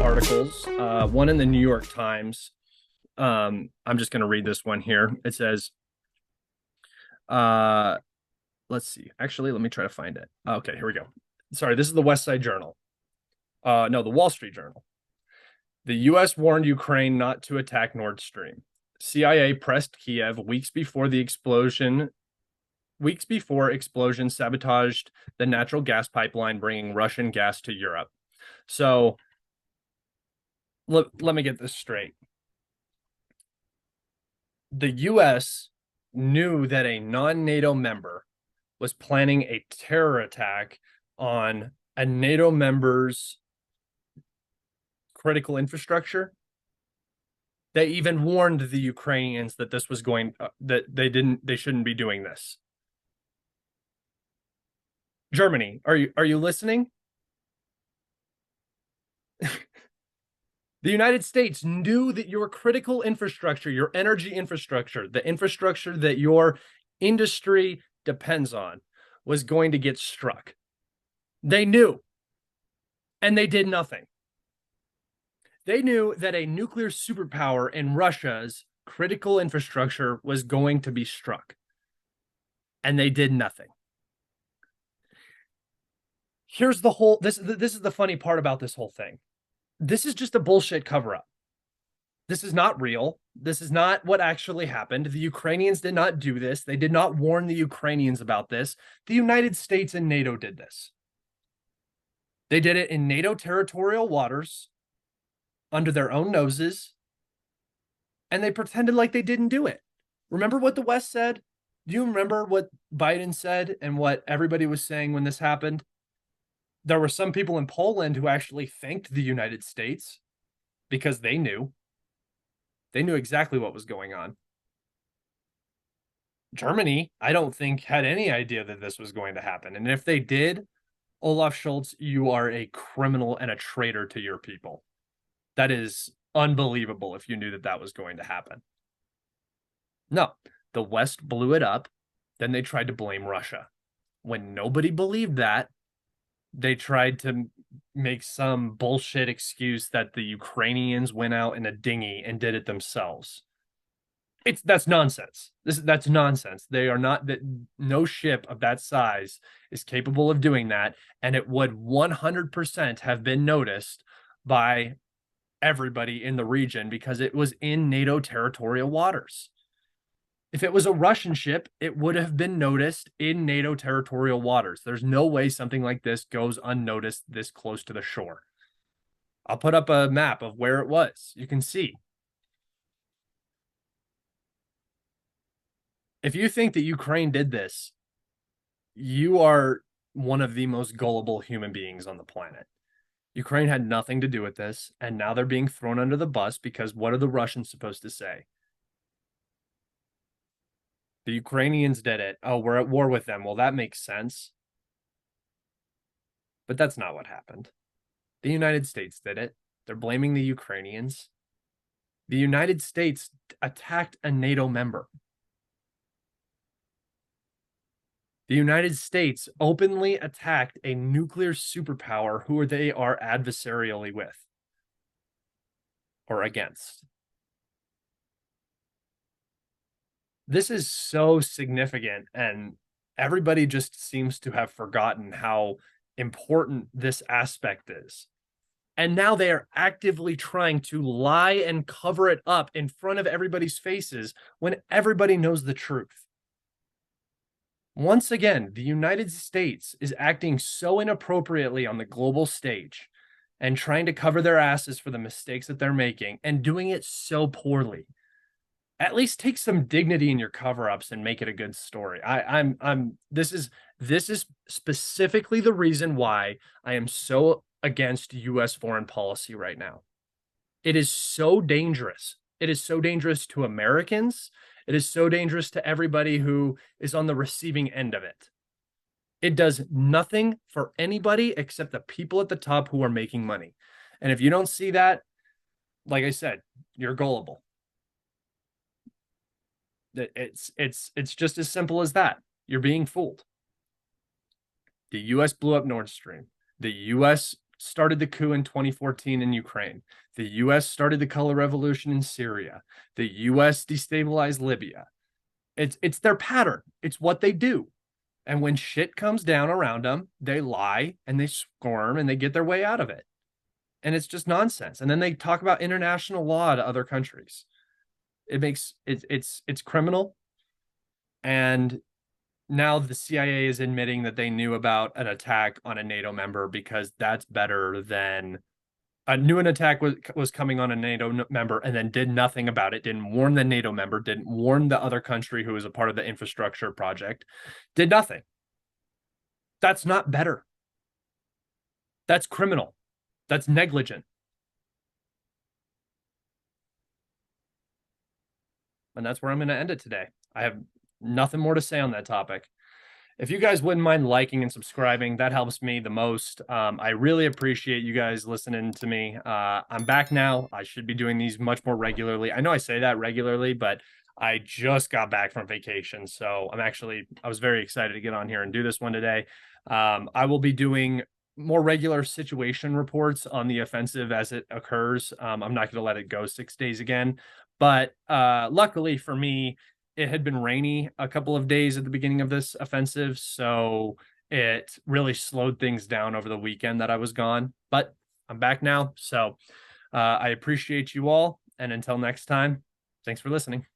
articles, one in the New York Times. I'm just going to read this one here. It says, uh, let's see. Actually, let me try to find it. Okay, here we go. Sorry, this is the West Side Journal. No, the Wall Street Journal. The U.S. warned Ukraine not to attack Nord Stream. CIA pressed Kiev weeks before explosion sabotaged the natural gas pipeline bringing Russian gas to Europe. So let me get this straight. The U.S. knew that a non-NATO member was planning a terror attack on a NATO member's critical infrastructure. They even warned the Ukrainians that this was that they shouldn't be doing this. Germany, are you listening? The United States knew that your critical infrastructure, your energy infrastructure, the infrastructure that your industry depends on, was going to get struck. They knew, and they did nothing. They knew that a nuclear superpower in Russia's critical infrastructure was going to be struck, and they did nothing. Here's the whole, this is the funny part about this whole thing. This is just a bullshit cover-up. This is not real. This is not what actually happened. The Ukrainians did not do this. They did not warn the Ukrainians about this. The United States and NATO did this. They did it in NATO territorial waters, under their own noses, and they pretended like they didn't do it. Remember what the West said? Do you remember what Biden said and what everybody was saying when this happened? There were some people in Poland who actually thanked the United States because they knew. They knew exactly what was going on. Germany, I don't think, had any idea that this was going to happen. And if they did, Olaf Scholz, you are a criminal and a traitor to your people. That is unbelievable if you knew that that was going to happen. No, the West blew it up. Then they tried to blame Russia. When nobody believed that, they tried to make some bullshit excuse that the Ukrainians went out in a dinghy and did it themselves. That's nonsense. That's nonsense. They are not that no ship of that size is capable of doing that, and it would 100% have been noticed by everybody in the region because it was in NATO territorial waters. If it was a Russian ship, it would have been noticed in NATO territorial waters. There's no way something like this goes unnoticed this close to the shore. I'll put up a map of where it was. You can see. If you think that Ukraine did this, you are one of the most gullible human beings on the planet. Ukraine had nothing to do with this, and now they're being thrown under the bus because what are the Russians supposed to say? The Ukrainians did it. Oh, we're at war with them. Well, that makes sense. But that's not what happened. The United States did it. They're blaming the Ukrainians. The United States attacked a NATO member. The United States openly attacked a nuclear superpower who they are adversarially with or against. This is so significant, and everybody just seems to have forgotten how important this aspect is. And now they are actively trying to lie and cover it up in front of everybody's faces when everybody knows the truth. Once again, the United States is acting so inappropriately on the global stage and trying to cover their asses for the mistakes that they're making and doing it so poorly. At least take some dignity in your cover-ups and make it a good story. This is specifically the reason why I am so against US foreign policy right now. It is so dangerous. It is so dangerous to Americans. It is so dangerous to everybody who is on the receiving end of it. It does nothing for anybody except the people at the top who are making money. And if you don't see that, like I said, you're gullible. It's just as simple as that. You're being fooled. The US blew up Nord Stream. The US started the coup in 2014 in Ukraine. The US started the color revolution in Syria. The US destabilized Libya. It's their pattern. It's what they do. And when shit comes down around them, they lie and they squirm and they get their way out of it. And it's just nonsense. And then they talk about international law to other countries. It's criminal. And now the CIA is admitting that they knew about an attack on a NATO member because that's better than knew an attack was coming on a NATO member and then did nothing about it, didn't warn the NATO member, didn't warn the other country who was a part of the infrastructure project, did nothing. That's not better. That's criminal. That's negligent. And that's where I'm going to end it today. I have nothing more to say on that topic. If you guys wouldn't mind liking and subscribing, that helps me the most. I really appreciate you guys listening to me. I'm back now. I should be doing these much more regularly. I know I say that regularly, but I just got back from vacation. So I was very excited to get on here and do this one today. I will be doing more regular situation reports on the offensive as it occurs. I'm not going to let it go 6 days again. But luckily for me, it had been rainy a couple of days at the beginning of this offensive, so it really slowed things down over the weekend that I was gone. But I'm back now, so I appreciate you all. And until next time, thanks for listening.